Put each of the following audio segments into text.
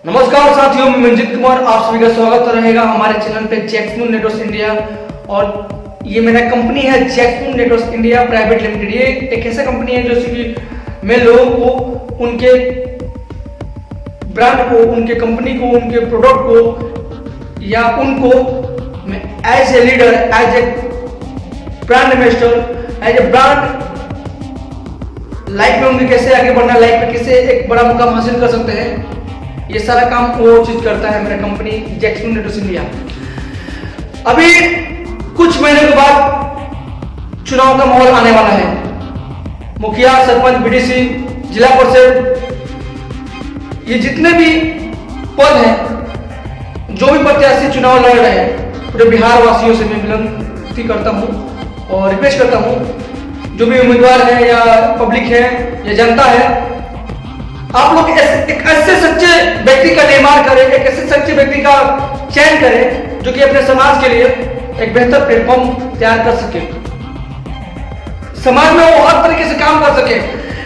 नमस्कार साथियों, मैं मंजित कुमार, आप सभी का स्वागत रहेगा हमारे चैनल पे जैक्समून नेटवर्क्स इंडिया। और ये मेरा कंपनी है जैक्समून नेटवर्क्स इंडिया प्राइवेट लिमिटेड। ये एक ऐसा कंपनी है जो कि मैं लोगों को उनके ब्रांड को, उनके कंपनी को, उनके प्रोडक्ट को या उनको मैं as a leader, as a brand ambassador, as a brand life में उनके कैसे आगे बढ़ना, लाइफ में कैसे एक बड़ा मुकाम हासिल कर सकते हैं, ये सारा काम वो चीज करता है मेरा कंपनी जैक्समून नेटवर्क्स इंडिया। अभी कुछ महीने के बाद चुनाव का माहौल आने वाला है। मुखिया, सरपंच, बीडीसी, जिला परिषद, ये जितने भी पद हैं, जो भी प्रत्याशी चुनाव लड़ रहे हैं, पूरे बिहार वासियों से मैं विनती करता हूं और रिक्वेस्ट करता हूं, जो भी उम्मीदवार है या पब्लिक है या जनता है, आप लोग एक ऐसे सच्चे व्यक्ति का निर्माण करें, एक ऐसे सच्चे व्यक्ति का चयन करें जो कि अपने समाज के लिए एक बेहतर प्लेटफॉर्म तैयार कर सके, समाज में वो हर तरीके से काम कर सके।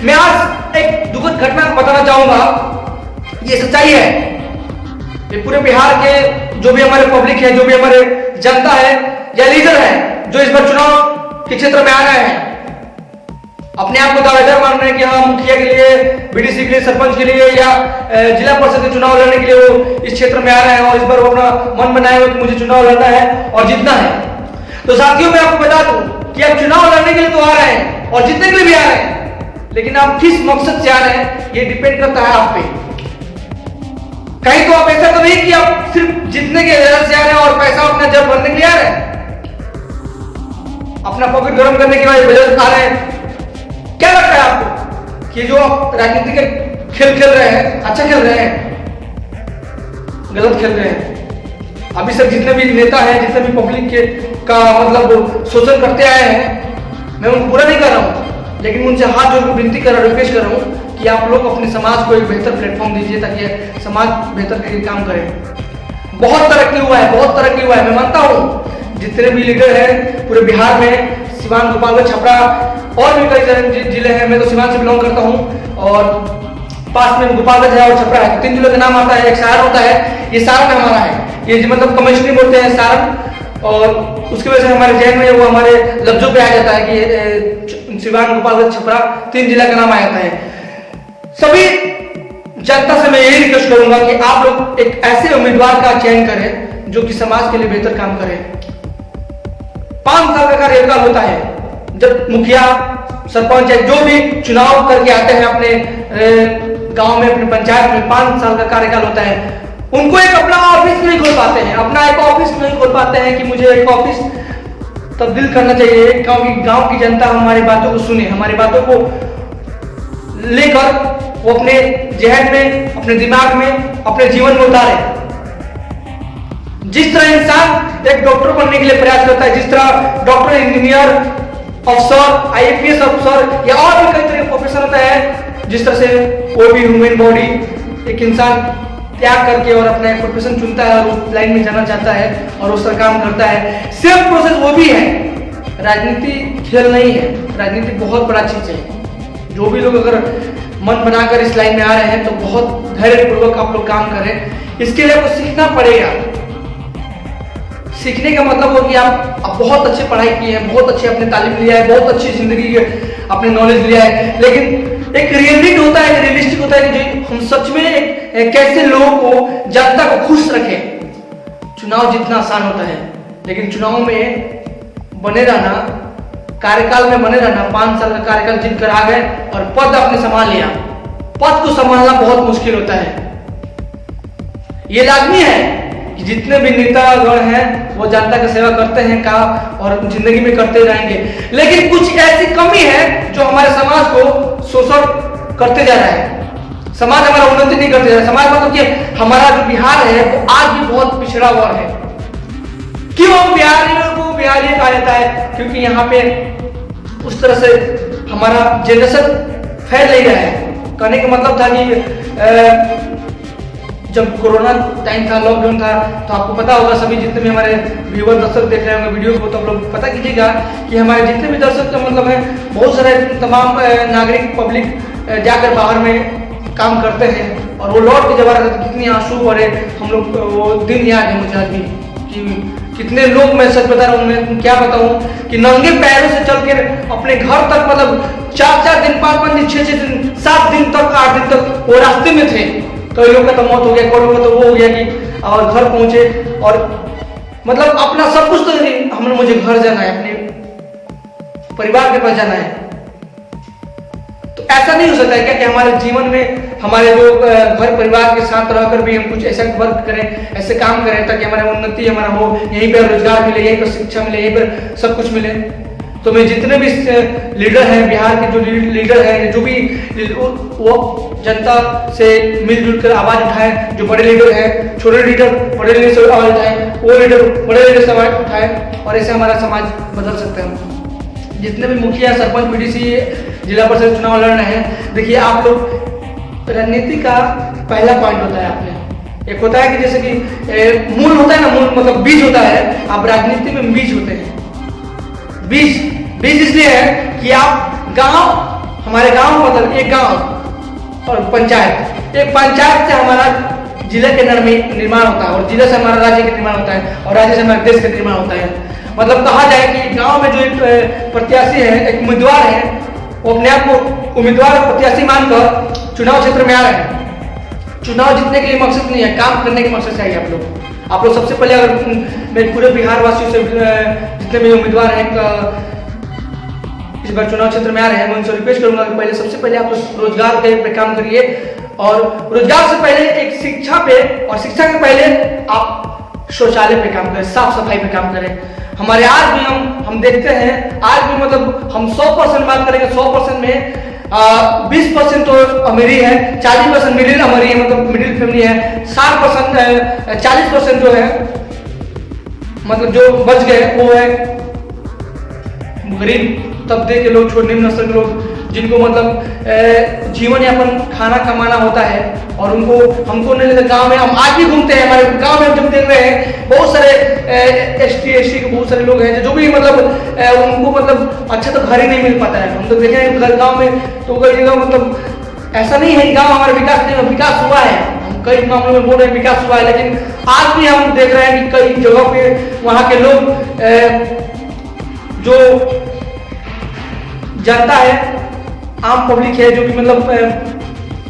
मैं आज एक दुखद घटना बताना चाहूंगा, ये सच्चाई है। ये पूरे बिहार के जो भी हमारे पब्लिक है, जो भी हमारे जनता है या लीडर है जो इस बार चुनाव के क्षेत्र में आ रहे हैं, अपने आप को दावेदार मान रहे हैं कि हाँ, मुखिया के लिए, बीडीसी के लिए, सरपंच के लिए या जिला परिषद के चुनाव लड़ने के लिए वो इस क्षेत्र में आ रहे हैं और इस बार वो अपना मन बनाए हुए कि मुझे चुनाव लड़ना है और जीतना है। तो साथियों, मैं आपको बता दूं कि आप चुनाव लड़ने के लिए तो आ रहे हैं और जीतने के लिए भी आ रहे हैं, लेकिन आप किस मकसद से आ रहे हैं ये डिपेंड करता है आप पे। कहीं तो आप ऐसा तो नहीं कि आप सिर्फ जीतने के वजह से आ रहे हैं और पैसा अपना जब भरने के लिए आ रहे हैं, अपना पॉकेट गर्म करने की वजह से आ रहे हैं। क्या लगता है आपको कि जो आप राजनीति के खेल खेल रहे हैं, अच्छा खेल रहे हैं, गलत खेल रहे हैं? अभी तक जितने भी नेता हैं, जितने भी पब्लिक के का मतलब शोषण करते आए हैं, मैं उनको पूरा नहीं कर रहा हूं, लेकिन उनसे हाथ जोड़ कर विनती कर रहा हूं, रिक्वेस्ट कर रहा हूं कि आप लोग अपने समाज को एक बेहतर प्लेटफॉर्म दीजिए ताकि समाज बेहतर करके काम करे। बहुत तरक्की हुआ है, बहुत तरक्की हुआ है। मैं मानता हूं जितने भी लीडर हैं पूरे बिहार में, सिवान, गोपालगंज, छपरा और भी कई जिले हैं। मैं तो सिवान से बिलोंग करता हूं और पास में गोपालगंज है और छपरा है, तीन जिलों का नाम आता है। एक सारण होता है, ये सारण हमारा है, ये मतलब कमिश्नरी बोलते हैं सारण, और उसकी वजह से हमारे जैन में वो हमारे लफ्जों पे आ जाता है कि सिवान, गोपालगंज, छपरा तीन जिला का नाम आ जाता है। सभी जनता से मैं यही रिक्वेस्ट करूंगा कि आप लोग एक ऐसे उम्मीदवार का चयन करें जो कि समाज के लिए बेहतर काम करे। 5 साल का कार्यकाल होता है जब मुखिया, सरपंच या जो भी चुनाव करके आते हैं अपने गांव में, अपने पंचायत में, 5 साल का कार्यकाल होता है। उनको एक अपना ऑफिस नहीं खोल पाते हैं, अपना एक ऑफिस नहीं खोल पाते हैं कि मुझे एक ऑफिस तब्दील करना चाहिए, क्योंकि गांव की जनता हमारी बातों को सुने, हमारी बातों को लेकर वो अपने जहन में, अपने दिमाग में, अपने जीवन में उतारे। जिस तरह इंसान एक डॉक्टर बनने के लिए प्रयास करता है, जिस तरह डॉक्टर, इंजीनियर, अफसर, आईपीएस अफसर या और भी कई तरह के प्रोफेशन होता है, जिस तरह से कोई भी ह्यूमन बॉडी एक इंसान त्याग करके और अपना एक प्रोफेशन चुनता है और उस लाइन में जाना चाहता है और उस तरह काम करता है, सेम प्रोसेस वो भी है। राजनीति खेल नहीं है, राजनीति बहुत बड़ा चीज है। जो भी लोग अगर मन बनाकर इस लाइन में आ रहे हैं तो बहुत धैर्यपूर्वक आप लोग काम करें। इसके लिए आपको सीखना पड़ेगा। सीखने का मतलब हो कि आप बहुत अच्छी पढ़ाई की है, बहुत अच्छी आपने तालीम लिया है, बहुत अच्छी जिंदगी के आपने नॉलेज लिया है, लेकिन एक रियलिटी होता है, रियलिस्टिक होता है कि हम सच में कैसे लोगों को, जनता को खुश रखें। चुनाव जीतना आसान होता है, लेकिन चुनाव में बने रहना, कार्यकाल में बने रहना, 5 साल का कार्यकाल जीत कर आ गए और पद आपने संभाल लिया, पद को संभालना बहुत मुश्किल होता है। ये लाजमी है कि जितने भी नेतागण हैं वो जनता की सेवा करते हैं का और जिंदगी में करते रहेंगे, लेकिन कुछ ऐसी कमी है जो हमारे समाज को शोषण करते जा रहा है। समाज हमारा उन्नति नहीं करते जा रहा है। समाज मतलब कि हमारा जो बिहार है वो आज भी बहुत पिछड़ा हुआ है। क्यों बिहारियों को बिहारी कहा जाता है? क्योंकि यहाँ पे उस तरह से हमारा जनरेशन फैल नहीं रहा है। कहने का मतलब था कि जब कोरोना टाइम था, लॉकडाउन था, तो आपको पता होगा, सभी जितने भी हमारे व्यूअर दर्शक देख रहे होंगे वीडियो को, तो आप लोग पता कीजिएगा कि हमारे जितने भी दर्शक मतलब है, बहुत सारे तमाम नागरिक पब्लिक जाकर बाहर में काम करते हैं और वो लौट के जब आ रहा था कितनी आंसू भरे हम लोग, वो दिन याद है मुझे आज भी कि कितने लोग, मैं सच बता रहा हूँ, मैं क्या बताऊँ कि नंगे पैरों से चल के अपने घर तक मतलब 4-4 दिन 5-5 दिन 6-6 दिन 7 दिन तक 8 दिन तक वो रास्ते में थे। कई लोग का तो मौत हो गया, कई लोग का तो वो हो गया कि और घर पहुंचे और मतलब अपना सब कुछ तो हमने, मुझे घर जाना है, अपने परिवार के पास जाना है। तो ऐसा नहीं हो सकता है क्या कि हमारे जीवन में हमारे जो घर परिवार के साथ रहकर भी हम कुछ ऐसा वर्क करें, ऐसे काम करें ताकि हमारा उन्नति हमारा हो, यहीं पर रोजगार मिले, यहीं पर शिक्षा मिले, यहीं पर सब कुछ मिले। तो मैं जितने भी लीडर हैं बिहार के, जो लीडर हैं, जो भी वो जनता से मिलजुल कर आवाज उठाए, जो बड़े लीडर हैं, छोटे लीडर बड़े लीडर से आवाज उठाए, वो लीडर बड़े लीडर से आवाज उठाए और ऐसे हमारा समाज बदल सकते हैं। जितने भी मुखिया, सरपंच, बीडीसी, जिला परिषद चुनाव लड़ रहे हैं, देखिए आप लोग, राजनीति का पहला पॉइंट होता है आपने, एक होता है कि जैसे कि मूल होता है ना, मूल मतलब बीज होता है, आप राजनीति में बीज होते हैं। बीज इसलिए है कि आप गांव, हमारे गांव मतलब एक गांव और पंचायत, एक पंचायत से हमारा जिले के निर्माण होता है और जिले से हमारा राज्य का निर्माण होता है और राज्य से हमारे देश का निर्माण होता है। मतलब कहा जाए कि गांव में जो एक प्रत्याशी है, एक उम्मीदवार है, वो अपने आप को उम्मीदवार प्रत्याशी मानकर चुनाव क्षेत्र में आ रहे हैं। चुनाव जीतने के लिए मकसद नहीं है, काम करने के मकसद से आइए आप लोग सबसे पहले, अगर मैं पूरे बिहार वासियों से जितने भी उम्मीदवार हैं इस बार चुनाव क्षेत्र में आ रहे हैं, मैं उनसे रिक्वेस्ट करूंगा कि पहले सबसे पहले आप रोजगार पे काम करिए और रोजगार से पहले एक शिक्षा पे, और शिक्षा के पहले आप शौचालय पे काम करें, साफ सफाई पे काम करें। हमारे आज भी हम देखते हैं, आज भी मतलब हम 100% बात करेंगे, 100% में 20% तो अमीरी है, 40% मिडिल अमीरी है, मतलब मिडिल फैमिली है, 60% 40% जो है मतलब जो बच गए वो है गरीब तबके के लोग, निम्न स्तर के लोग, जिनको मतलब जीवन यापन खाना कमाना होता है और उनको हमको नहीं लगता। गाँव में हम आज भी घूमते हैं, हमारे गाँव में हम जब देख रहे हैं बहुत सारे ST के बहुत सारे लोग हैं जो भी मतलब उनको मतलब अच्छा तो घर ही नहीं मिल पाता है। हम तो देखे हैं घर गाँव में, तो कई जगह मतलब ऐसा नहीं है कि गाँव हमारा विकास हुआ है, हम कई मामलों में बोल रहे हैं विकास हुआ है, लेकिन आज भी हम देख रहे हैं कि कई जगह पे वहाँ के लोग जो जनता है, आम पब्लिक है, जो कि मतलब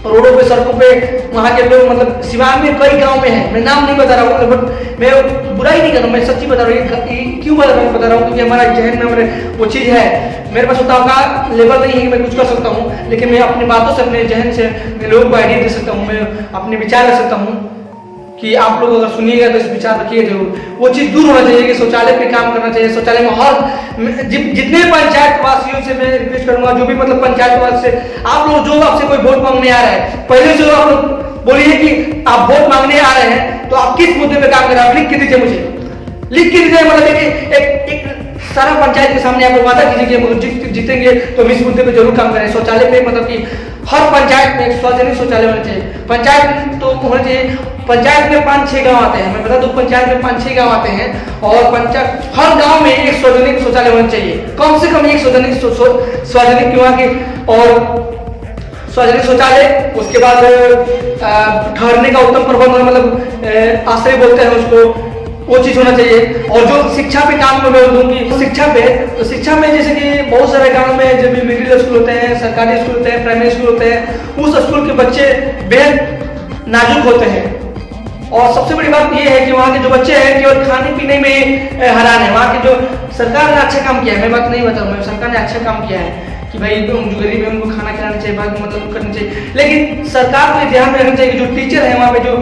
रोडों पे, सड़कों पे वहाँ के लोग, मतलब सिवान में कई गांव में है, मैं नाम नहीं बता रहा हूँ, बट मैं बुराई नहीं कर रहा हूँ, मैं सच्ची बता रहा हूँ। क्यों बता रहा हूँ? क्योंकि हमारा जहन में हमारे वो चीज़ है, मेरे पास उतना का लेवल नहीं है कि मैं कुछ कर सकता हूँ, लेकिन मैं अपनी बातों से, अपने जहन से मैं लोगों को आइडिया दे सकता हूँ, मैं अपने विचार रख सकता हूँ कि आप लोग अगर सुनिएगा तो इस विचार रखिए जरूर। वो चीज़ दूर होना चाहिए कि शौचालय पे काम करना चाहिए। शौचालय में हर जितने पंचायत वासियों से मैं रिक्वेस्ट करूंगा, जो भी मतलब पंचायत वासी से आप लोग, जो आपसे कोई वोट मांगने आ रहा है, पहले से आप लोग बोलिए कि आप वोट मांगने आ रहे हैं तो आप किस मुद्दे पे काम कर रहे हैं, आप लिख के दीजिए, मुझे लिख के दीजिए। मतलब एक सारा पंचायत के सामने आप वादा कीजिए कि जीतेंगे तो इस मुद्दे पे जरूर काम करें। शौचालय पे मतलब कि हर पंचायत में एक सार्वजनिक शौचालय होना चाहिए। पंचायत तो होना चाहिए, पंचायत में 5-6 गांव आते हैं, मैं बता दूं पंचायत में 5-6 गांव आते हैं और पंचायत हर गांव में एक सार्वजनिक शौचालय होना चाहिए, कम से कम एक सार्वजनिक क्यों की, और सार्वजनिक शौचालय। उसके बाद ठहरने का उत्तम प्रबंध, मतलब आश्रय बोलते हैं उसको, वो चीज होना चाहिए। और जो शिक्षा पे काम में बोल दूं कि शिक्षा पे, तो शिक्षा में जैसे कि बहुत सारे गांव में जब भी मिडिल स्कूल होते हैं, सरकारी स्कूल होते हैं, प्राइमरी स्कूल होते हैं, उस स्कूल के बच्चे बेहद नाजुक होते हैं। और सबसे बड़ी बात यह है कि वहाँ के जो बच्चे हैं केवल खाने पीने में हैरान है। वहाँ के जो सरकार ने अच्छा काम किया है, मैं बात नहीं बताऊँ, सरकार ने अच्छा काम किया है कि भाई जो गरीब है उनको खाना खिलाना चाहिए, बाकी मतलब करना चाहिए, लेकिन सरकार को ध्यान में रखना चाहिए कि जो टीचर है वहाँ पे जो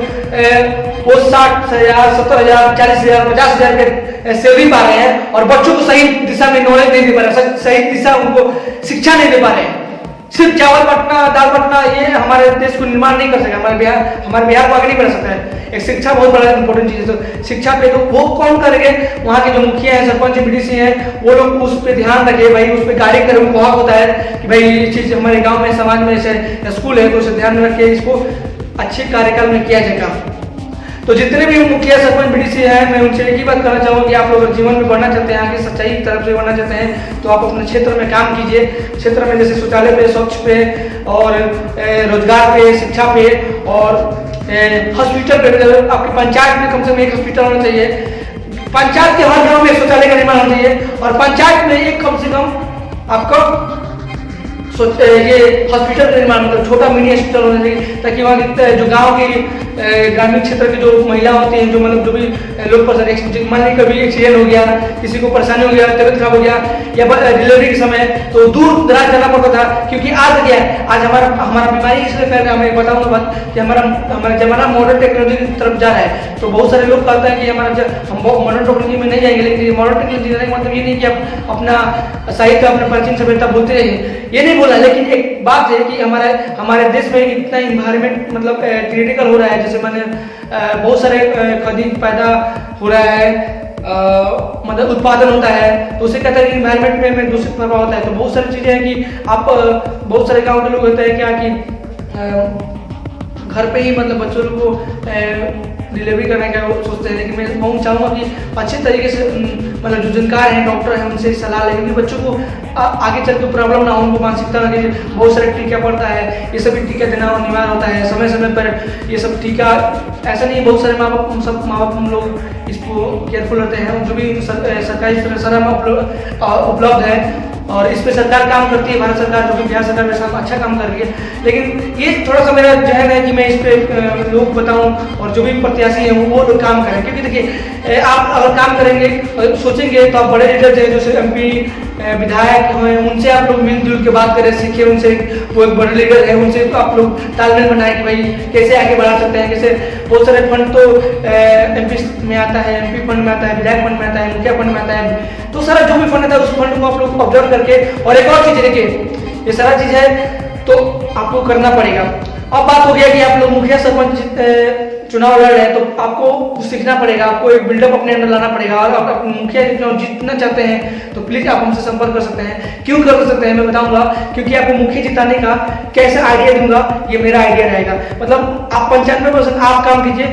वो 60,000, 70,000, 40,000, 50,000 के सैलरी पा रहे हैं और बच्चों को सही दिशा में नॉलेज नहीं दे पा रहे, सही दिशा उनको शिक्षा नहीं दे पा रहे हैं। सिर्फ चावल बंटना, दाल बंटना ये हमारे देश को निर्माण नहीं कर सका, हमारे बिहार को आगे नहीं बढ़ सकता है। एक शिक्षा बहुत बड़ा इंपॉर्टेंट चीज है। तो शिक्षा पे तो वो कौन करेंगे? वहाँ के जो मुखिया है, सरपंच, बीडीसी हैं, वो लोग उस पर ध्यान रखे भाई, उस पर कार्य करें। उनको हक होता है कि भाई ये चीज हमारे गाँव में, समाज में ऐसे स्कूल है तो उसे ध्यान में रख के इसको अच्छे कार्यकाल में किया जाएगा। तो जितने भी मुखिया सरपंच बीडीसी हैं, मैं उनसे एक ही बात करना चाहूँगा कि आप लोग जीवन में बढ़ना चाहते हैं, आगे सच्चाई की तरफ से बढ़ना चाहते हैं, तो आप अपने क्षेत्र में काम कीजिए। क्षेत्र में जैसे शौचालय पे, स्वच्छ पे, और रोजगार पे, शिक्षा पे, और हॉस्पिटल पे। आपकी पंचायत में कम से कम एक हॉस्पिटल होना चाहिए, पंचायत के हर गाँव में शौचालय का निर्माण होना चाहिए, और पंचायत में एक कम से कम आपको ये हॉस्पिटल का निर्माण, मतलब छोटा मिनी हॉस्पिटल होना चाहिए, ताकि वहाँ की जो गांव की ग्रामीण क्षेत्र की जो महिला होती हैं, जो मतलब जो भी लोग परेशान, मान लीजिए कभी एक्सीडेंट हो गया, किसी को परेशानी हो गया, तबियत खराब हो गया, या डिलीवरी के समय तो दूर दराज जाना पड़ता था। क्योंकि आज क्या है, आज हमारा बीमारी इसलिए फैल रहा है। मैं बताऊंगा बात कि हमारा जमाना मॉडर्न टेक्नोलॉजी की तरफ जा रहा है। तो बहुत सारे लोग कहते हैं कि हम मॉडर्न टेक्नोलॉजी में नहीं जाएंगे, लेकिन मॉडर्न टेक्नोलॉजी जाने का मतलब ये नहीं कि आप अपना साहित्य, अपने प्राचीन सभ्यता भूलते रहिए, ये नहीं बोला। लेकिन एक बात है कि हमारे देश में इतना इन्वायरमेंट मतलब क्रिटिकल हो रहा है, जैसे मैंने बहुत सारे खनिज पैदा हो रहा है, मतलब उत्पादन होता है, तो उसे कहते हैं कि इन्वायरमेंट में दूषित प्रभाव होता है। तो बहुत सारी चीजें हैं कि आप बहुत सारे गांव के लोग होते हैं क्या कि घर पे ही मतलब बच्चों को डिलीवरी करने का सोचते हैं। लेकिन मैं चाहूँगा कि अच्छे तरीके से मतलब जो जानकार हैं, डॉक्टर हैं, उनसे सलाह लें, क्योंकि बच्चों को आगे चल के प्रॉब्लम ना हो, उनको मानसिकता लगे। बहुत सारे टीका पड़ता है, ये सभी टीका देना अनिवार्य होता है समय समय पर। ये सब टीका ऐसा नहीं, बहुत सारे माँ बाप हम लोग इसको केयरफुल रहते हैं, जो भी सरकारी सारा उपलब्ध है, और इस पे सरकार काम करती है, भारत सरकार, जो कि बिहार सरकार में सब अच्छा काम कर रही है। लेकिन ये थोड़ा सा मेरा जहन है कि मैं इस पे लोग बताऊं, और जो भी प्रत्याशी हैं वो लोग काम करें। क्योंकि देखिए, आप अगर काम करेंगे, सोचेंगे, तो आप बड़े लीडर हैं, जैसे MP विधायक हैं, उनसे आप लोग मिलजुल के बात करें, सीखें उनसे। वो एक बड़े लीडर है, उनसे आप लोग तालमेल बनाए कि भाई कैसे आगे बढ़ा सकते हैं। जैसे बहुत सारे फंड तो MP में आता है, MP फंड में आता है, विधायक फंड में आता है, मुखिया फंड में आता है, तो सारा जो भी फंड आता है उस फंड को आप लोग ऑब्जर्व करके। और एक और चीज देखिए, ये सारा चीज है तो आपको करना पड़ेगा। अब बात हो गया कि आप लोग मुखिया सरपंच चुनाव लड़ रहे हैं, तो आपको कुछ सीखना पड़ेगा, आपको एक बिल्डअप अपने अंदर लाना पड़ेगा। और आप मुखिया चुनाव जीतना चाहते हैं तो प्लीज आप हमसे संपर्क कर सकते हैं। क्यों कर सकते हैं मैं बताऊंगा, क्योंकि आपको मुखिया जिताने का कैसे आइडिया दूंगा, ये मेरा आइडिया रहेगा। मतलब आप 95% आप काम कीजिए,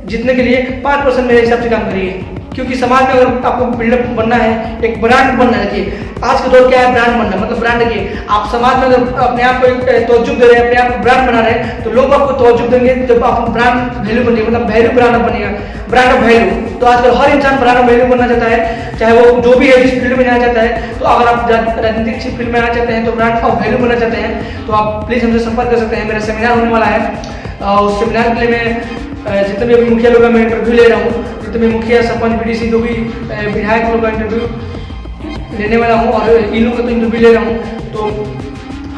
जीतने के लिए 5% मेरे हिसाब से काम करिए। क्योंकि समाज में अगर आपको बिल्डअप बनना है, एक ब्रांड बनना है, देखिए आज के दौर क्या है, ब्रांड बनना, मतलब ब्रांड देखिए, आप समाज में अगर अपने आप को तवज्जुह दे रहे हैं, अपने आप को ब्रांड बना रहे हैं, तो लोग आपको तवज्जुह देंगे जब आप ब्रांड वैल्यू बनेगा, मतलब वैल्यू ब्रांड बनेगा, ब्रांड ऑफ वैल्यू। तो आजकल हर इंसान ब्रांड ऑफ वैल्यू बनना चाहता है, चाहे वो जो भी है, जिस फील्ड में जाना चाहता है। तो अगर आप राजनीतिक फील्ड में आना चाहते हैं, तो ब्रांड ऑफ वैल्यू बनना चाहते हैं, तो आप प्लीज हमसे संपर्क कर सकते हैं। मेरा सेमिनार होने वाला है, उस सेमिनार के लिए मैं जितने भी मुखिया लोग मैं इंटरव्यू ले रहा हूँ, जितने भी मुखिया सरपंच BDC जो भी विधायक लोग का इंटरव्यू लेने वाला हूँ, और इन लोगों का तो इंटरव्यू ले रहा हूँ, तो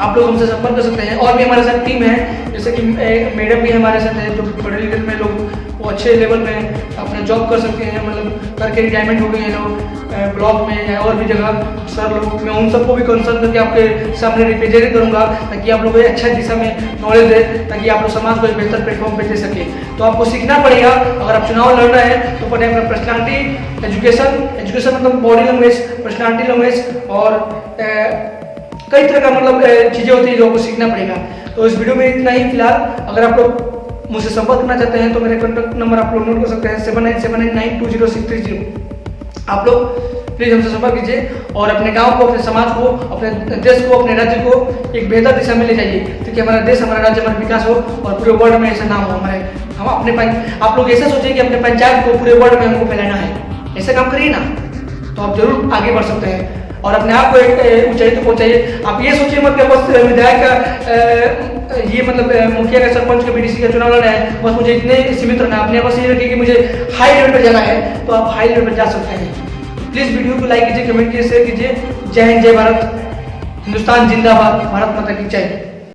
आप लोग हमसे संपर्क कर सकते हैं। और भी हमारे साथ टीम है, जैसे कि मैडम भी हमारे साथ है, जो बड़े लीडर में लोग वो अच्छे लेवल में अपना जॉब कर सकते हैं, मतलब करके रिटायरमेंट हो गए हैं लोग ब्लॉक में या और भी जगह। सर लोग, मैं उन सबको भी कंसल्ट करके आपके सामने रिप्रेजेंट करूंगा, ताकि आप लोग को अच्छा दिशा में नॉलेज दे, ताकि आप लोग समाज को एक बेहतर प्लेटफॉर्म पे दे सके। तो आपको सीखना पड़ेगा। अगर आप चुनाव लड़ रहे हैं तो पहले अपना पर्सनालिटी, एजुकेशन मतलब बॉडी लैंग्वेज, पर्सनालिटी लैंग्वेज, और कई तरह का मतलब चीजें होती है जो आपको सीखना पड़ेगा। तो इस वीडियो में इतना ही फिलहाल। अगर आप लोग मुझसे संपर्क करना चाहते हैं तो मेरे कॉन्टैक्ट नंबर आप लोग नोट कर सकते हैं, 7979920633। आप लोग प्लीज हमसे संपर्क कीजिए, और अपने गांव को, अपने समाज को, अपने देश को, अपने राज्य को एक बेहतर दिशा में ले जाइए, ताकि हमारा देश, हमारा राज्य, हमारा विकास हो, और पूरे वर्ल्ड में ऐसा नाम हो हमारे। हम अपने आप लोग ऐसा सोचिए कि अपने पंचायत को पूरे वर्ल्ड में हमको फैलाना है, ऐसा काम करिए ना, तो आप जरूर आगे बढ़ सकते हैं और अपने आप को एक ऊंचाई तक पहुंचाइए। आप ये सोचिए मत कि बस विधायक का ये मतलब मुखिया का, सरपंच का, BDC का चुनाव लड़ना है, बस मुझे इतने सीमित रहना है। अपने बस ये रखिए कि मुझे हाई लेवल पर जाना है, तो आप हाई लेवल पर जा सकते हैं। प्लीज वीडियो को लाइक कीजिए, कमेंट कीजिए, शेयर कीजिए। जय हिंद, जय भारत, हिंदुस्तान जिंदाबाद, भारत माता की जय।